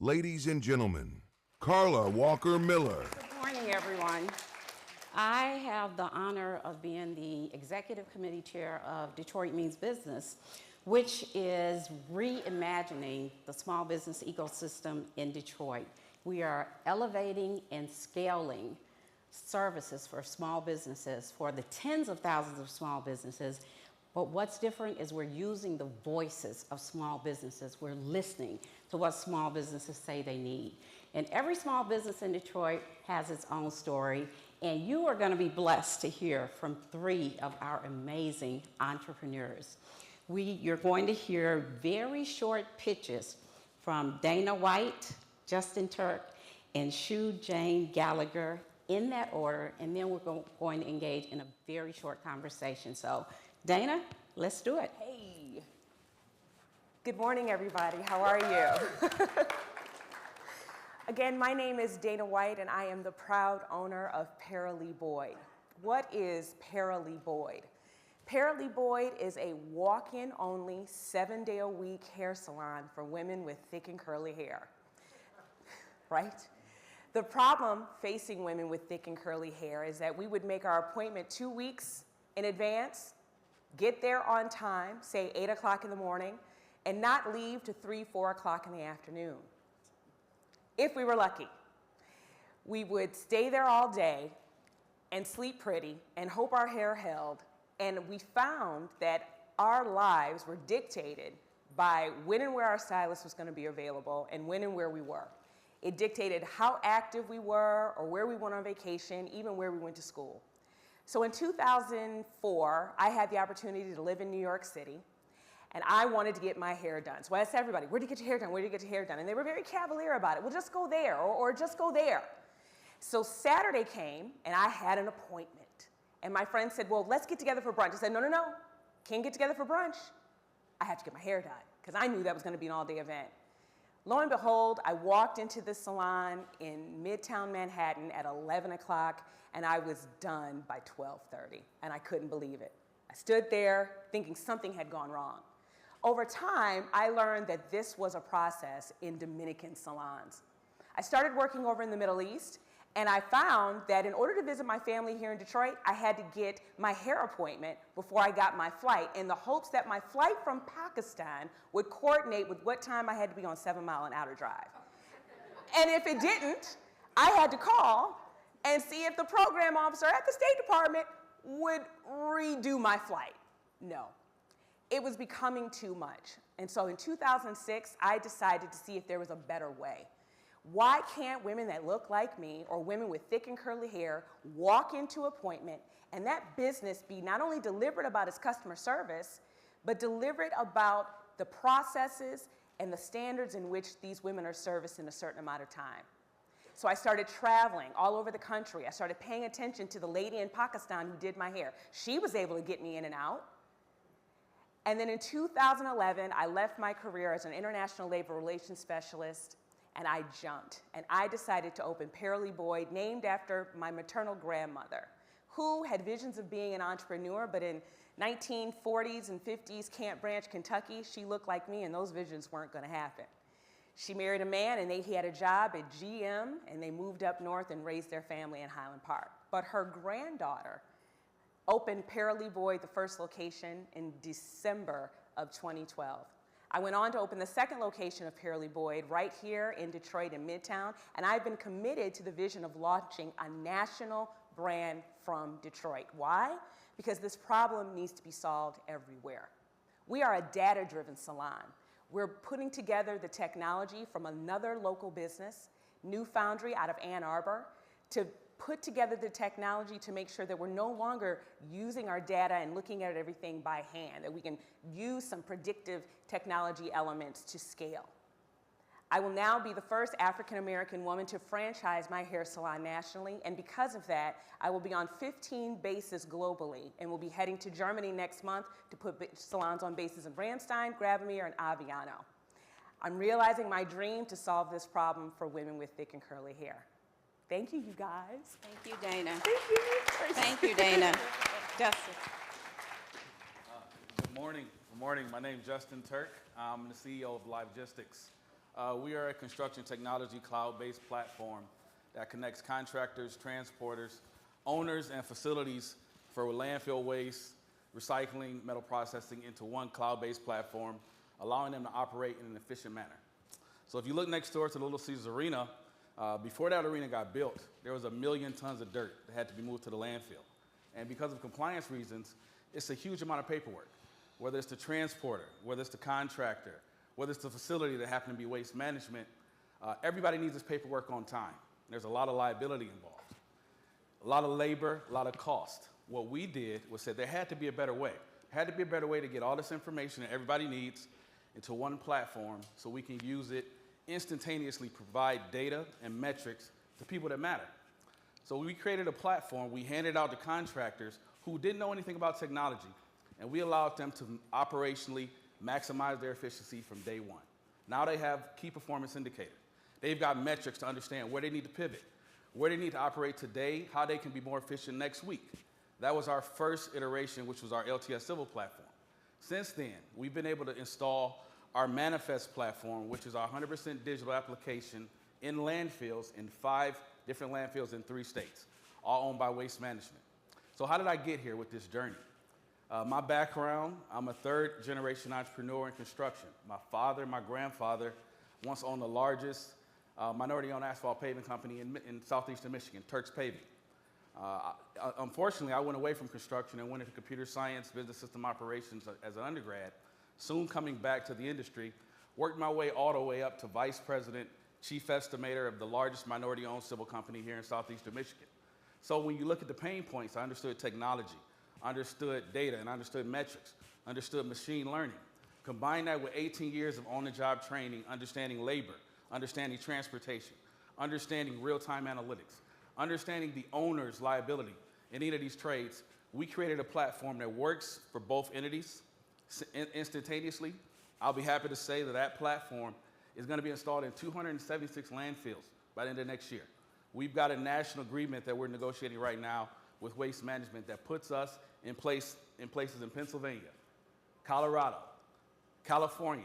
Ladies and gentlemen, Carla Walker Miller. Good morning, everyone. I have the honor of being the Executive Committee Chair of Detroit Means Business, which is reimagining the small business ecosystem in Detroit. We are elevating and scaling services for small businesses, for the tens of thousands of small businesses. But what's different is we're using the voices of small businesses. We're listening to what small businesses say they need. And every small business in Detroit has its own story. And you are going to be blessed to hear from 3 of our amazing entrepreneurs. You're going to hear very short pitches from Dana White, Justin Turk, and Shu Jane Gallagher in that order. And then we're going to engage in a very short conversation. So Dana, let's do it. Hey. Good morning, everybody. How are you? Again, my name is Dana White, and I am the proud owner of Pearly Boyd. What is Pearly Boyd? Pearly Boyd is a walk-in only, 7-day-a-week hair salon for women with thick and curly hair. Right? The problem facing women with thick and curly hair is that we would make our appointment 2 weeks in advance, get there on time, say 8 o'clock in the morning, and not leave to 3, 4 o'clock in the afternoon. If we were lucky, we would stay there all day and sleep pretty and hope our hair held. And we found that our lives were dictated by when and where our stylist was going to be available and when and where we were. It dictated how active we were or where we went on vacation, even where we went to school. So in 2004, I had the opportunity to live in New York City, and I wanted to get my hair done. So I asked everybody, where do you get your hair done? Where do you get your hair done? And they were very cavalier about it. Well, just go there, or just go there. So Saturday came, and I had an appointment. And my friend said, well, let's get together for brunch. I said, no, can't get together for brunch. I have to get my hair done, because I knew that was going to be an all-day event. Lo and behold, I walked into the salon in Midtown Manhattan at 11 o'clock, and I was done by 12:30, and I couldn't believe it. I stood there thinking something had gone wrong. Over time, I learned that this was a process in Dominican salons. I started working over in the Middle East, and I found that in order to visit my family here in Detroit, I had to get my hair appointment before I got my flight, in the hopes that my flight from Pakistan would coordinate with what time I had to be on 7 Mile and Outer Drive. And if it didn't, I had to call and see if the program officer at the State Department would redo my flight. No. It was becoming too much. And so in 2006, I decided to see if there was a better way. Why can't women that look like me, or women with thick and curly hair, walk into an appointment and that business be not only deliberate about its customer service, but deliberate about the processes and the standards in which these women are serviced in a certain amount of time? So I started traveling all over the country. I started paying attention to the lady in Pakistan who did my hair. She was able to get me in and out. And then in 2011, I left my career as an international labor relations specialist, and I jumped. And I decided to open Pearly Boyd, named after my maternal grandmother, who had visions of being an entrepreneur, but in 1940s and 50s, Camp Branch, Kentucky, she looked like me, and those visions weren't going to happen. She married a man, and he had a job at GM, and they moved up north and raised their family in Highland Park. But her granddaughter opened Pearly Boyd, the first location, in December of 2012. I went on to open the second location of Pearly Boyd right here in Detroit in Midtown, and I've been committed to the vision of launching a national brand from Detroit. Why? Because this problem needs to be solved everywhere. We are a data-driven salon. We're putting together the technology from another local business, New Foundry out of Ann Arbor, to put together the technology to make sure that we're no longer using our data and looking at everything by hand, that we can use some predictive technology elements to scale. I will now be the first African-American woman to franchise my hair salon nationally, and because of that, I will be on 15 bases globally, and we'll be heading to Germany next month to put salons on bases in Ramstein, Grabomir, and Aviano. I'm realizing my dream to solve this problem for women with thick and curly hair. Thank you, you guys. Thank you, Dana. Thank you. Thank you, Dana. Justin. Good morning. Good morning. My name is Justin Turk. I'm the CEO of Livegistics. We are a construction technology cloud-based platform that connects contractors, transporters, owners, and facilities for landfill waste, recycling, metal processing into one cloud-based platform, allowing them to operate in an efficient manner. So if you look next door to the Little Caesars Arena, before that arena got built, there was 1 million tons of dirt that had to be moved to the landfill. And because of compliance reasons, it's a huge amount of paperwork, whether it's the transporter, whether it's the contractor, whether it's the facility that happen to be waste management. Everybody needs this paperwork on time. There's a lot of liability involved, a lot of labor, a lot of cost. What we did was said there had to be a better way. There had to be a better way to get all this information that everybody needs into one platform so we can use it instantaneously, provide data and metrics to people that matter. So we created a platform, we handed out to contractors who didn't know anything about technology, and we allowed them to operationally maximize their efficiency from day one. Now they have key performance indicators. They've got metrics to understand where they need to pivot, where they need to operate today, how they can be more efficient next week. That was our first iteration, which was our LTS Civil platform. Since then, we've been able to install our Manifest platform, which is our 100% digital application in landfills, in 5 different landfills in 3 states, all owned by Waste Management. So how did I get here with this journey? My background, I'm a 3rd generation entrepreneur in construction. My father, my grandfather once owned the largest minority-owned asphalt paving company in southeastern Michigan, Turks Paving. Unfortunately, I went away from construction and went into computer science, business system operations as an undergrad. Soon coming back to the industry, worked my way all the way up to vice president, chief estimator of the largest minority-owned civil company here in southeastern Michigan. So when you look at the pain points, I understood technology, understood data, and understood metrics, understood machine learning. Combine that with 18 years of on-the-job training, understanding labor, understanding transportation, understanding real-time analytics, understanding the owner's liability in any of these trades, we created a platform that works for both entities instantaneously. I'll be happy to say that that platform is going to be installed in 276 landfills by the end of next year. We've got a national agreement that we're negotiating right now with Waste Management that puts us in places in Pennsylvania, Colorado, California,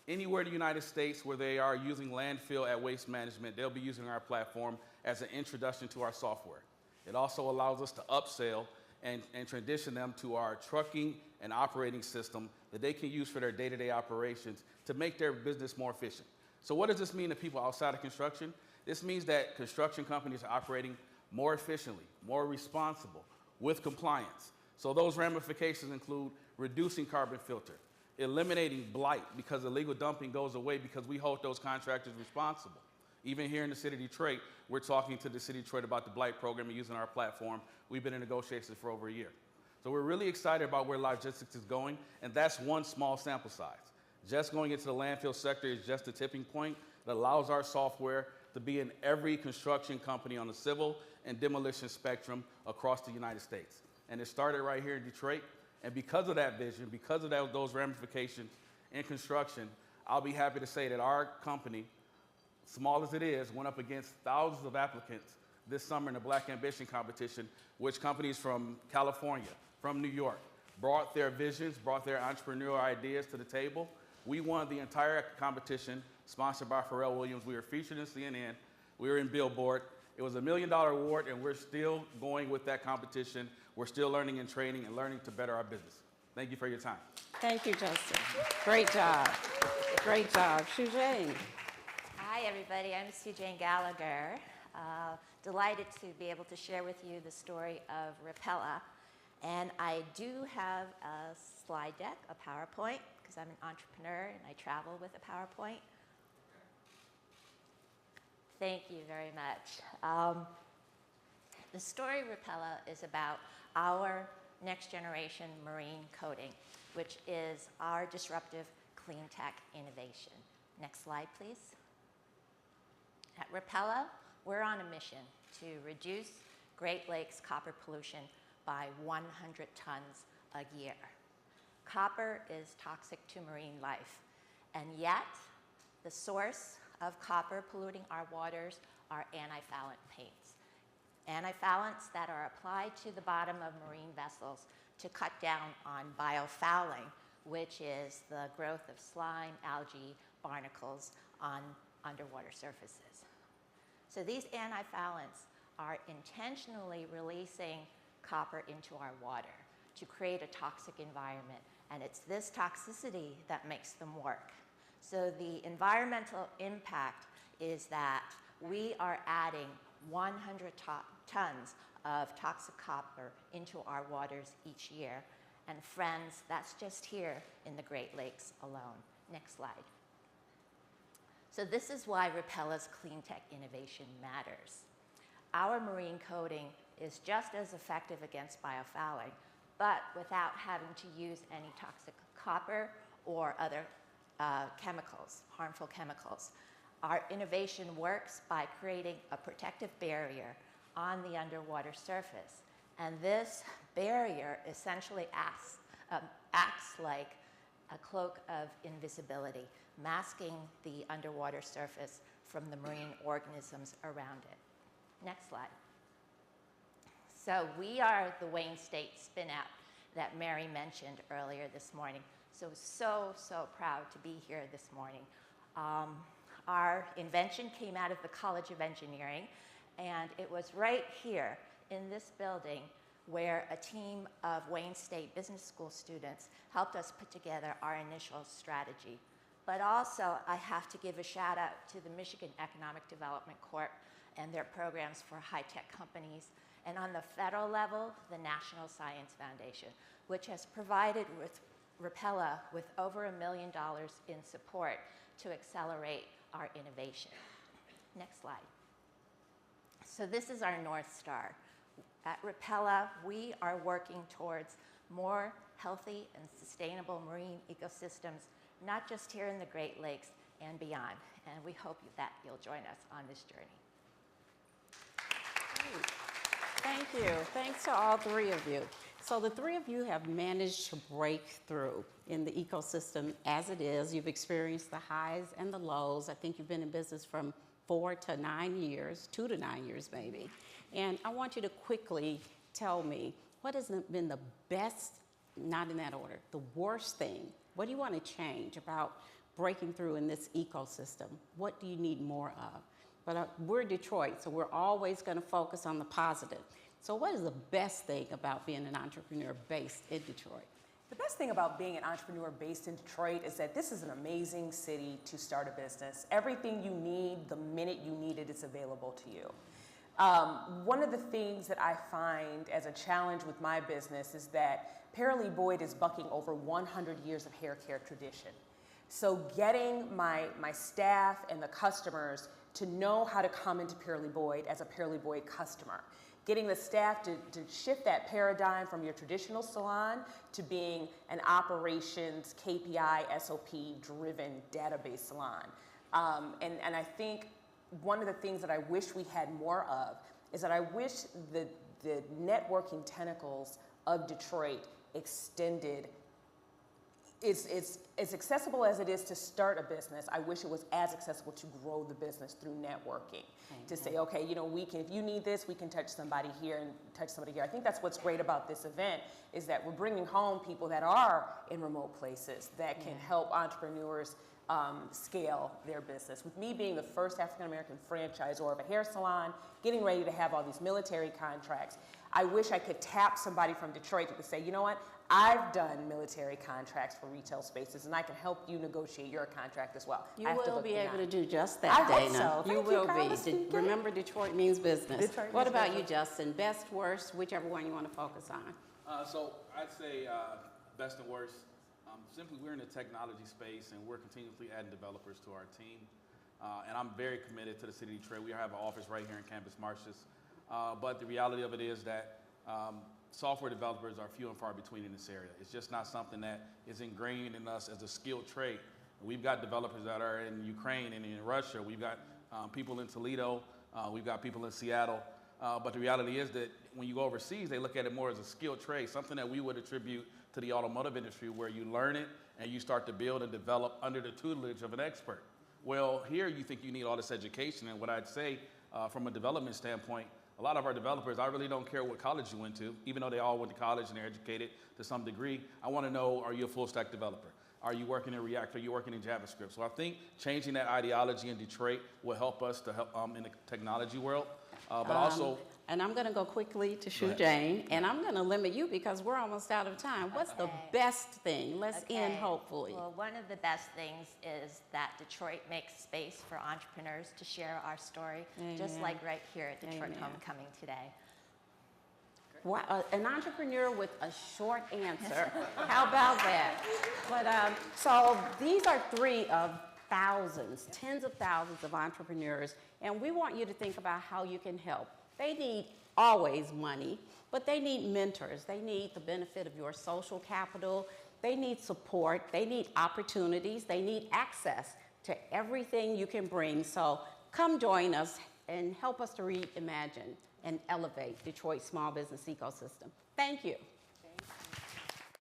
anywhere in the United States where they are using landfill at Waste Management, they'll be using our platform as an introduction to our software. It also allows us to upsell and transition them to our trucking and operating system that they can use for their day-to-day operations to make their business more efficient. So what does this mean to people outside of construction? This means that construction companies are operating more efficiently, more responsible, with compliance. So those ramifications include reducing carbon filter, eliminating blight because illegal dumping goes away because we hold those contractors responsible. Even here in the city of Detroit, we're talking to the city of Detroit about the blight program and using our platform. We've been in negotiations for over a year. So we're really excited about where Livegistics is going, and that's one small sample size. Just going into the landfill sector is just a tipping point that allows our software to be in every construction company on the civil and demolition spectrum across the United States. And it started right here in Detroit, and because of that vision, because of those ramifications in construction, I'll be happy to say that our company, small as it is, went up against thousands of applicants this summer in the Black Ambition competition, which companies from California, from New York, brought their visions, brought their entrepreneurial ideas to the table. We won the entire competition, sponsored by Pharrell Williams. We were featured in CNN. We were in Billboard. It was $1 million award, and we're still going with that competition. We're still learning and training and learning to better our business. Thank you for your time. Thank you, Justin. Great job. Great job. Shujane. Hi, everybody. I'm Sujane Gallagher. Delighted to be able to share with you the story of Repella. And I do have a slide deck, a PowerPoint, because I'm an entrepreneur and I travel with a PowerPoint. Thank you very much. The story Repella is about our next generation marine coating, which is our disruptive clean tech innovation. Next slide, please. At Repella, we're on a mission to reduce Great Lakes copper pollution by 100 tons a year. Copper is toxic to marine life, and yet the source of copper polluting our waters are antifoulant paints. Antifoulant that are applied to the bottom of marine vessels to cut down on biofouling, which is the growth of slime, algae, barnacles on underwater surfaces. So these antifoulants are intentionally releasing copper into our water to create a toxic environment, and it's this toxicity that makes them work. So the environmental impact is that we are adding 100 tons of toxic copper into our waters each year. And friends, that's just here in the Great Lakes alone. Next slide. So this is why Repella's clean tech innovation matters. Our marine coating is just as effective against biofouling, but without having to use any toxic copper or other chemicals, harmful chemicals. Our innovation works by creating a protective barrier on the underwater surface. And this barrier essentially acts like a cloak of invisibility, masking the underwater surface from the marine organisms around it. Next slide. So we are the Wayne State spinoff that Mary mentioned earlier this morning. So proud to be here this morning. Our invention came out of the College of Engineering, and it was right here in this building where a team of Wayne State Business School students helped us put together our initial strategy. But also, I have to give a shout out to the Michigan Economic Development Corp and their programs for high-tech companies, and on the federal level, the National Science Foundation, which has provided with Repella with over $1 million in support to accelerate our innovation. Next slide. So this is our North Star. At Repella, we are working towards more healthy and sustainable marine ecosystems, not just here in the Great Lakes and beyond. And we hope that you'll join us on this journey. Thank you. Thanks to all three of you. So the three of you have managed to break through in the ecosystem as it is. You've experienced the highs and the lows. I think you've been in business from 4 to 9 years, 2 to 9 years maybe. And I want you to quickly tell me, what has been the best, not in that order, the worst thing? What do you want to change about breaking through in this ecosystem? What do you need more of? But we're Detroit, so we're always going to focus on the positive. So what is the best thing about being an entrepreneur based in Detroit? The best thing about being an entrepreneur based in Detroit is that this is an amazing city to start a business. Everything you need, the minute you need it, is available to you. One of the things that I find as a challenge with my business is that Pearly Boyd is bucking over 100 years of hair care tradition. So getting my staff and the customers to know how to come into Pearly Boyd as a Pearly Boyd customer, getting the staff to shift that paradigm from your traditional salon to being an operations, KPI, SOP-driven database salon. And I think one of the things that I wish we had more of is that I wish the networking tentacles of Detroit extended. It's as accessible as it is to start a business. I wish it was as accessible to grow the business through networking. To say, okay, you know, we can, if you need this, we can touch somebody here and touch somebody here. I think that's what's great about this event, is that we're bringing home people that are in remote places that can help entrepreneurs scale their business. With me being the first African-American franchisor of a hair salon, getting ready to have all these military contracts, I wish I could tap somebody from Detroit who could say, you know what, I've done military contracts for retail spaces, and I can help you negotiate your contract as well. You will be able to do just that, Dana. I hope so. You will be. Remember, Detroit means business. What about you, Justin? Best, worst, whichever one you want to focus on. So I'd say best and worst. Simply, we're in the technology space, and we're continuously adding developers to our team. And I'm very committed to the city of Detroit. We have an office right here in Campus Martius. But the reality of it is that software developers are few and far between in this area. It's just not something that is ingrained in us as a skilled trade. We've got developers that are in Ukraine and in Russia. We've got people in Toledo. We've got people in Seattle. But the reality is that when you go overseas, they look at it more as a skilled trade, something that we would attribute to the automotive industry, where you learn it and you start to build and develop under the tutelage of an expert. Well, here you think you need all this education, and what I'd say from a development standpoint, a lot of our developers, I really don't care what college you went to, even though they all went to college and they're educated to some degree. I want to know, are you a full stack developer? Are you working in React? Are you working in JavaScript? So I think changing that ideology in Detroit will help us to help in the technology world. But also, and I'm going to go quickly to Shu Jane, and I'm going to limit you because we're almost out of time. What's the best thing? Let's end hopefully. Well, one of the best things is that Detroit makes space for entrepreneurs to share our story, just like right here at Detroit Homecoming today. Wow, an entrepreneur with a short answer. How about that? But so these are 3 of thousands, tens of thousands of entrepreneurs, and we want you to think about how you can help. They need always money, but they need mentors. They need the benefit of your social capital. They need support. They need opportunities. They need access to everything you can bring. So come join us and help us to reimagine and elevate Detroit's small business ecosystem. Thank you.